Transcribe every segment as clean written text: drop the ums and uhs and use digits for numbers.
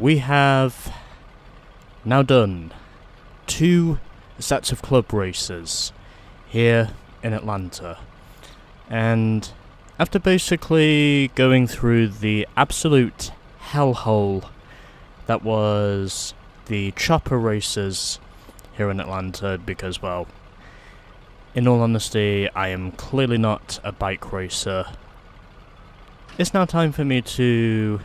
we have now done 2 sets of club races here in Atlanta, and after basically going through the absolute hellhole that was the chopper races here in Atlanta, because, well, in all honesty, I am clearly not a bike racer, it's now time for me to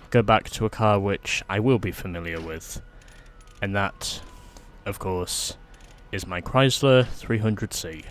go back to a car which I will be familiar with, and that, of course, is my Chrysler 300C.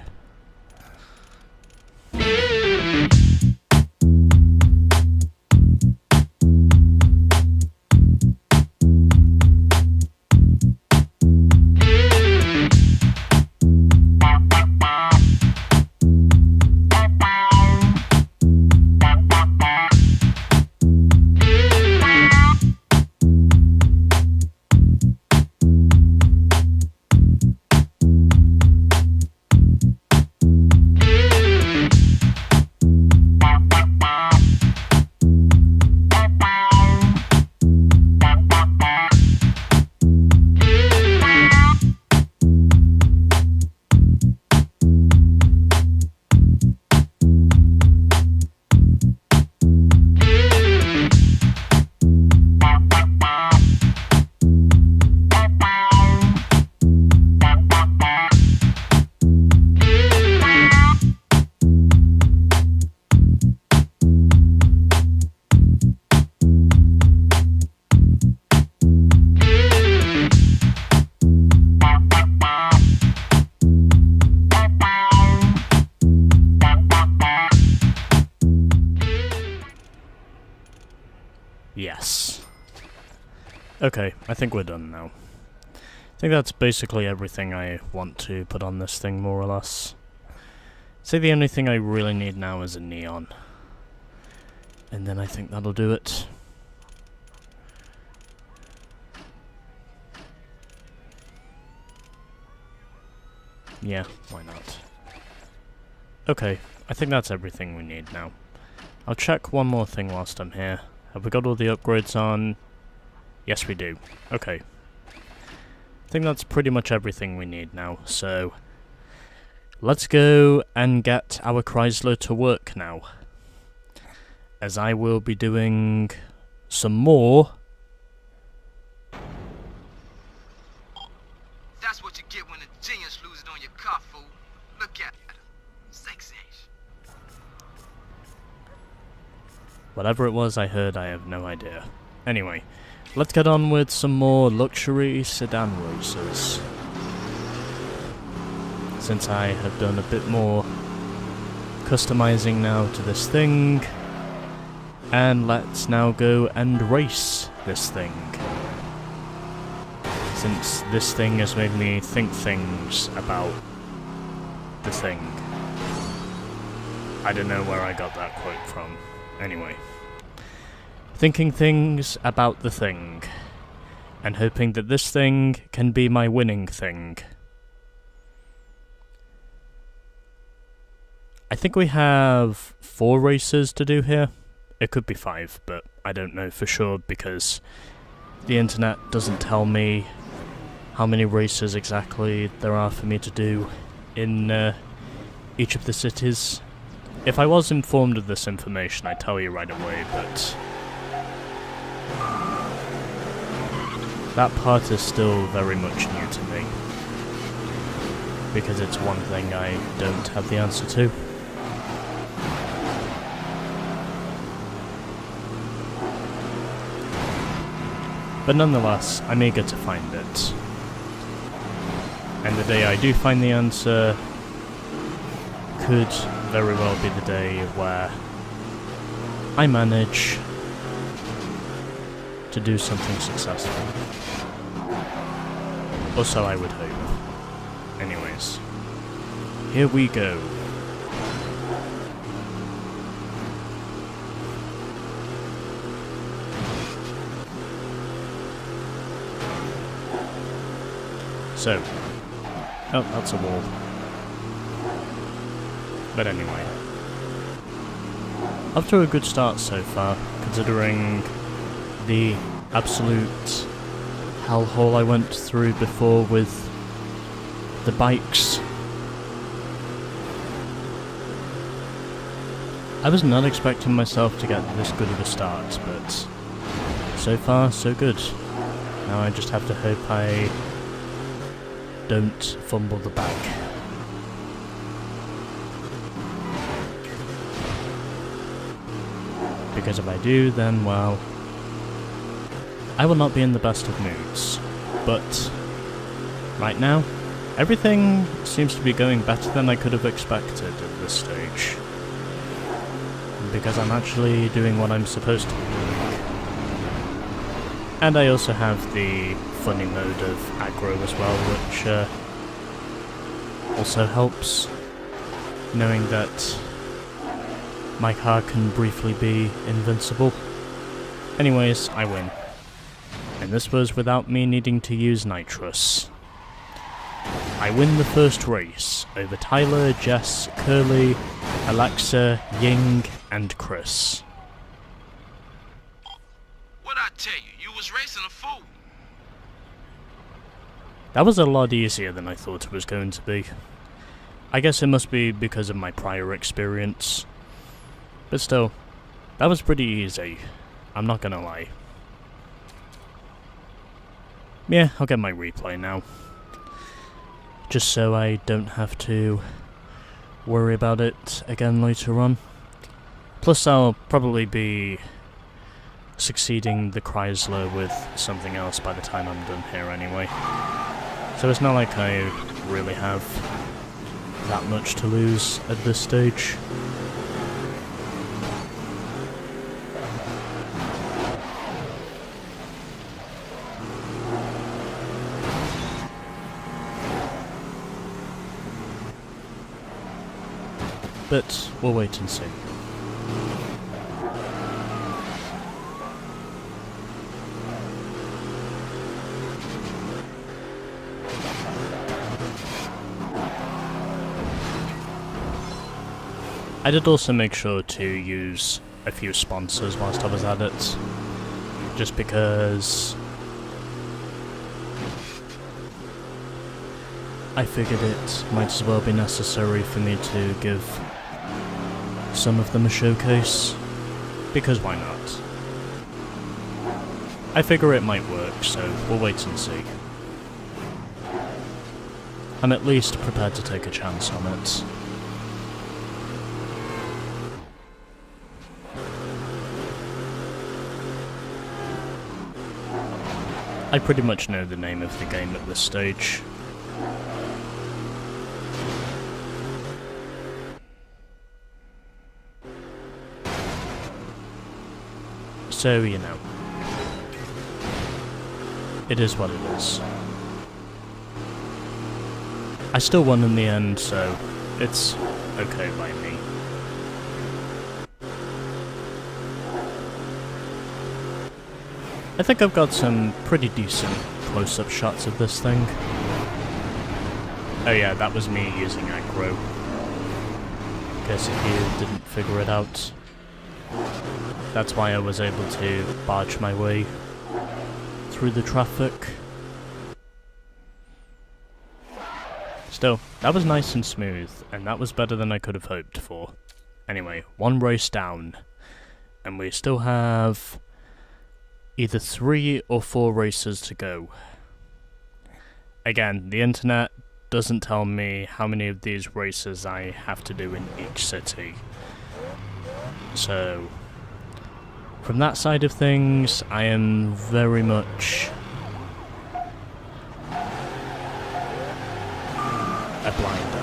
Yes. Okay, I think we're done now. I think that's basically everything I want to put on this thing, more or less. Say the only thing I really need now is a neon. And then I think that'll do it. Yeah, why not? Okay, I think that's everything we need now. I'll check one more thing whilst I'm here. Have we got all the upgrades on? Yes, we do. Okay. I think that's pretty much everything we need now, so let's go and get our Chrysler to work now, as I will be doing some more. That's what you get when a genius loses on your car, fool. Look at it. 6 inch. Whatever it was I heard, I have no idea. Anyway, let's get on with some more luxury sedan races, since I have done a bit more customizing now to this thing. And let's now go and race this thing, since this thing has made me think things about the thing. I don't know where I got that quote from. Anyway, thinking things about the thing, and hoping that this thing can be my winning thing. I think we have 4 races to do here. It could be 5, but I don't know for sure because the internet doesn't tell me how many races exactly there are for me to do in each of the cities. If I was informed of this information, I'd tell you right away, but that part is still very much new to me, because it's one thing I don't have the answer to. But nonetheless, I'm eager to find it. And the day I do find the answer could very well be the day where I manage to do something successful. Or so I would hope. Anyways, here we go. So, oh, that's a wall. But anyway, off to a good start so far, considering the absolute hellhole I went through before with the bikes. I was not expecting myself to get this good of a start, but so far so good. Now I just have to hope I don't fumble the bag. Because if I do, then, well, I will not be in the best of moods. But right now, everything seems to be going better than I could have expected at this stage. Because I'm actually doing what I'm supposed to be doing. And I also have the funny mode of aggro as well, which also helps, knowing that my car can briefly be invincible. Anyways, I win. And this was without me needing to use nitrous. I win the first race over Tyler, Jess, Curly, Alexa, Ying, and Chris. What'd I tell you? You was racing a fool. That was a lot easier than I thought it was going to be. I guess it must be because of my prior experience. But still, that was pretty easy. I'm not gonna lie. Yeah, I'll get my replay now. Just so I don't have to worry about it again later on. Plus I'll probably be succeeding the Chrysler with something else by the time I'm done here anyway. So it's not like I really have that much to lose at this stage. But we'll wait and see. I did also make sure to use a few sponsors whilst I was at it, just because I figured it might as well be necessary for me to give some of them a showcase, because why not? I figure it might work, so we'll wait and see. I'm at least prepared to take a chance on it. I pretty much know the name of the game at this stage. So, you know, it is what it is. I still won in the end, so it's okay by me. I think I've got some pretty decent close-up shots of this thing. Oh yeah, that was me using aggro. Guess if you didn't figure it out. That's why I was able to barge my way through the traffic. Still, that was nice and smooth, and that was better than I could have hoped for. Anyway, one race down, and we still have either 3 or 4 races to go. Again, the internet doesn't tell me how many of these races I have to do in each city. So, from that side of things, I am very much a blind eye.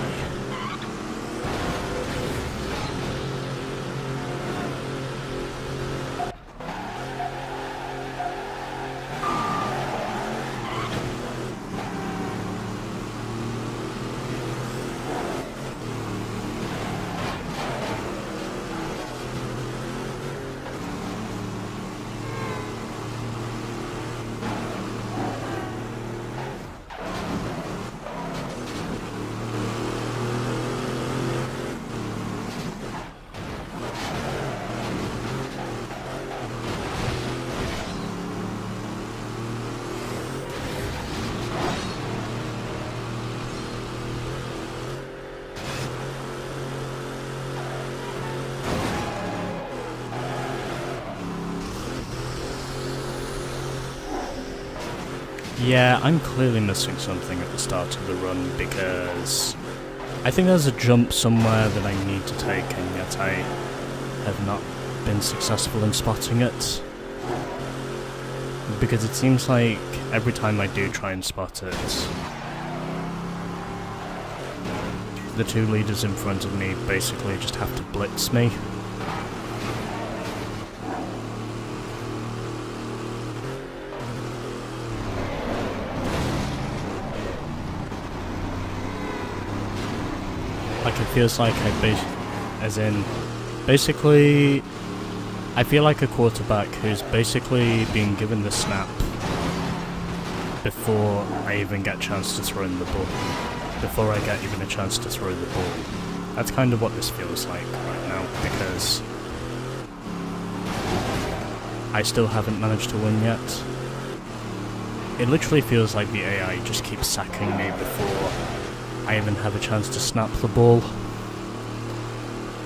Yeah, I'm clearly missing something at the start of the run because I think there's a jump somewhere that I need to take, and yet I have not been successful in spotting it. Because it seems like every time I do try and spot it, the two leaders in front of me basically just have to blitz me. Like, it feels like basically, I feel like a quarterback who's basically being given the snap before I even get a chance to throw in the ball. Before I get even a chance to throw the ball. That's kind of what this feels like right now, because I still haven't managed to win yet. It literally feels like the AI just keeps sacking me before I even have a chance to snap the ball.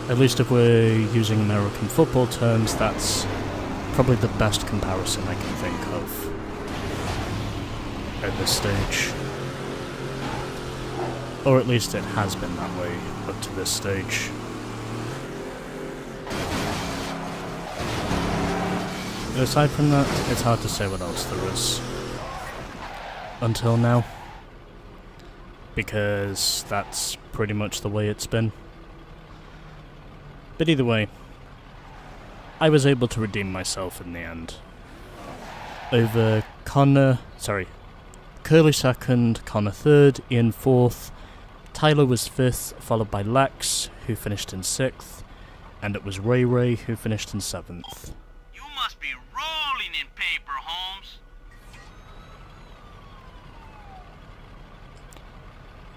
At least if we're using American football terms, that's probably the best comparison I can think of at this stage. Or at least it has been that way up to this stage. But aside from that, it's hard to say what else there is. Until now. Because that's pretty much the way it's been. But either way, I was able to redeem myself in the end. Over Curly second, Connor third, Ian fourth, Tyler was 5th, followed by Lex, who finished in 6th, and it was Ray Ray who finished in 7th. You must be rolling in paper, Holmes.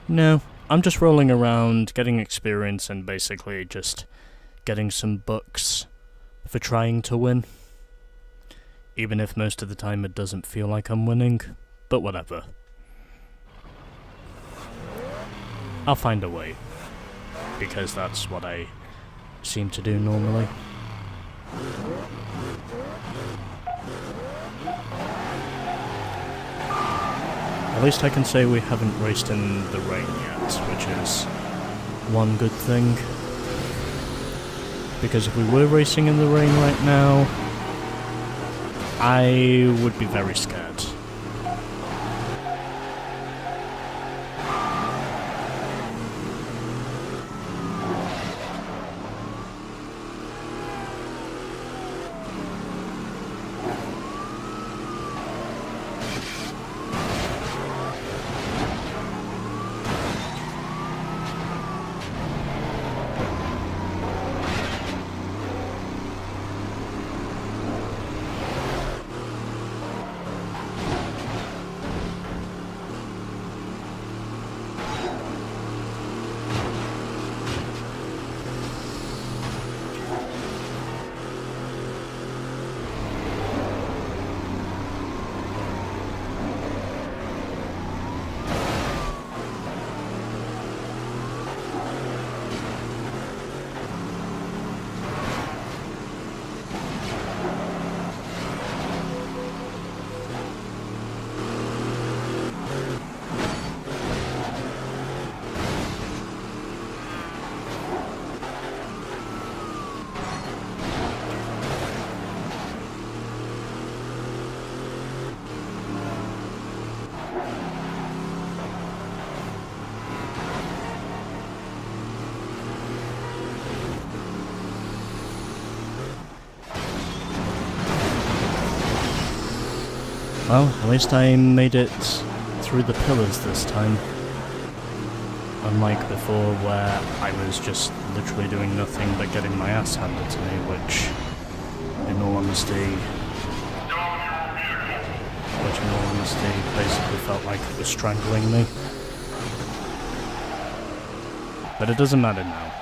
No, I'm just rolling around, getting experience, and basically just getting some bucks for trying to win. Even if most of the time it doesn't feel like I'm winning, but whatever. I'll find a way, because that's what I seem to do normally. At least I can say we haven't raced in the rain yet, which is one good thing. Because if we were racing in the rain right now, I would be very scared. Well, at least I made it through the pillars this time. Unlike before, where I was just literally doing nothing but getting my ass handed to me, which, in all honesty, basically felt like it was strangling me. But it doesn't matter now.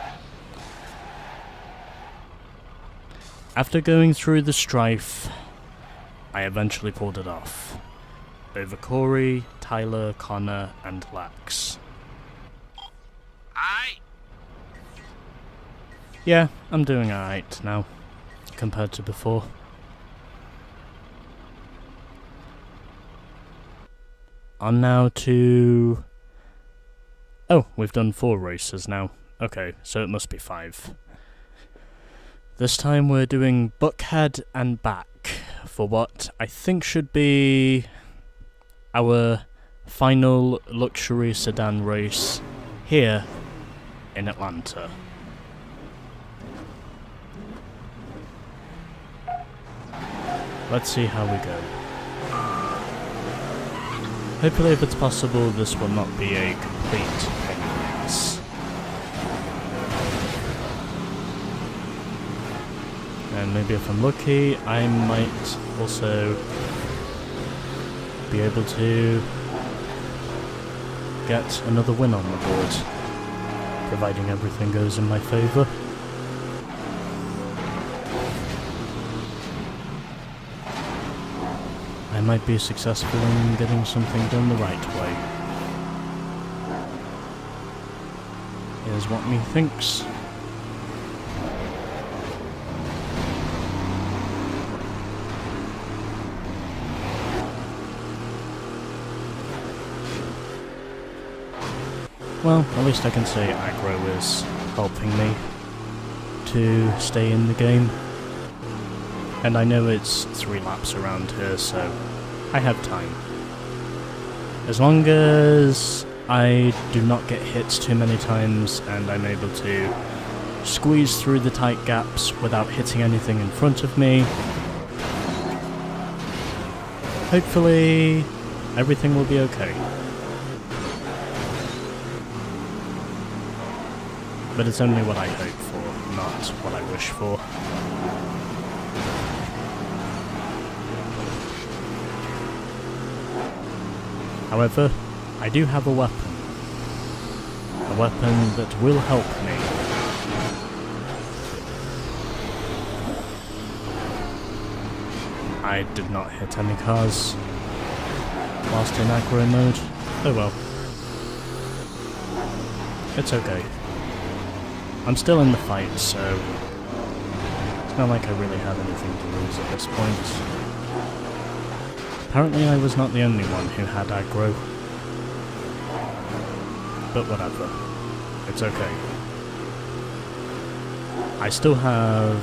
After going through the strife, I eventually pulled it off. Over Corey, Tyler, Connor, and Lex. Aye. Yeah, I'm doing alright now, compared to before. on now to... Oh, we've done 4 races now. Okay, so it must be 5. This time we're doing Buckhead and back for what I think should be our final luxury sedan race here in Atlanta. Let's see how we go. Hopefully, if it's possible, this will not be a complete pain in the ass. And maybe if I'm lucky, I might also be able to get another win on the board, providing everything goes in my favour. I might be successful in getting something done the right way. Here's what me thinks. Well, at least I can say aggro is helping me to stay in the game. And I know it's 3 laps around here, so I have time. As long as I do not get hit too many times and I'm able to squeeze through the tight gaps without hitting anything in front of me, hopefully everything will be okay. But it's only what I hope for, not what I wish for. However, I do have a weapon. A weapon that will help me. I did not hit any cars whilst in aggro mode. Oh well. It's okay. I'm still in the fight, so it's not like I really have anything to lose at this point. Apparently I was not the only one who had aggro. But whatever. It's okay. I still have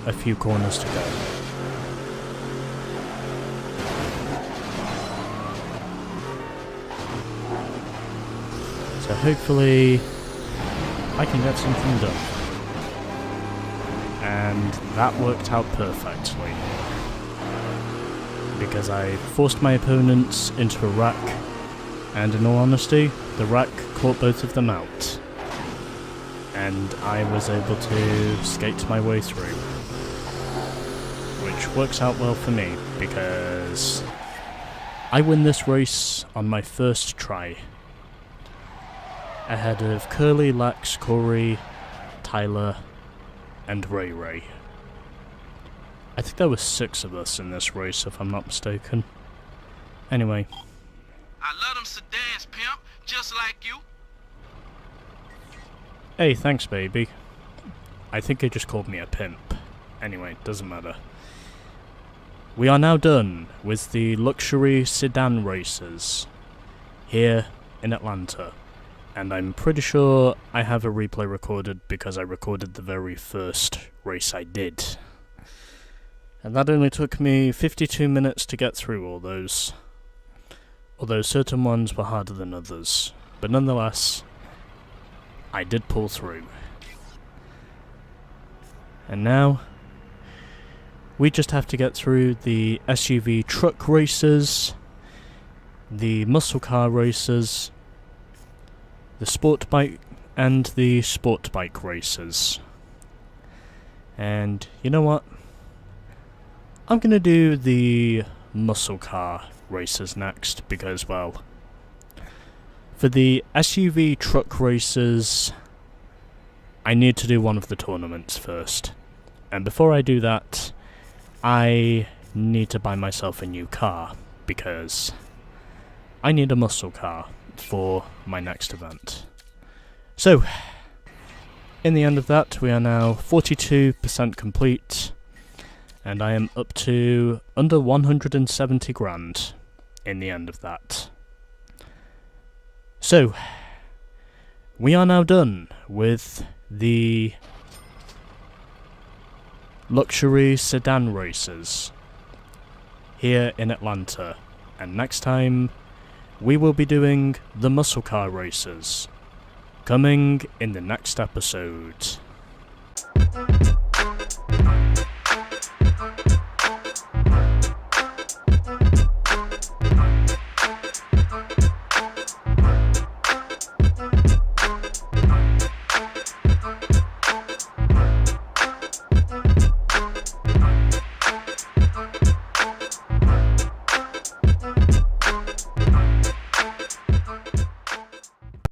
a few corners to go. So hopefully I can get something done. And that worked out perfectly. Because I forced my opponents into a wreck, and in all honesty, the wreck caught both of them out. And I was able to skate my way through. Which works out well for me, because I win this race on my first try. Ahead of Curly, Lex, Corey, Tyler, and Ray Ray. I think there were 6 of us in this race, if I'm not mistaken. Anyway. I love them sedans, pimp, just like you. Hey, thanks, baby. I think he just called me a pimp. Anyway, doesn't matter. We are now done with the luxury sedan races here in Atlanta. And I'm pretty sure I have a replay recorded because I recorded the very first race I did. And that only took me 52 minutes to get through all those. Although certain ones were harder than others. But nonetheless, I did pull through. And now, we just have to get through the SUV truck races, the muscle car races, the sport bike, and the sport bike races. And you know what? I'm gonna do the muscle car races next, because, well, for the SUV truck races, I need to do one of the tournaments first. And before I do that, I need to buy myself a new car, because I need a muscle car for my next event. So, in the end of that, we are now 42% complete, and I am up to under 170 grand. in the end of that. So, we are now done with the luxury sedan races here in Atlanta, and next time we will be doing the muscle car races, coming in the next episode.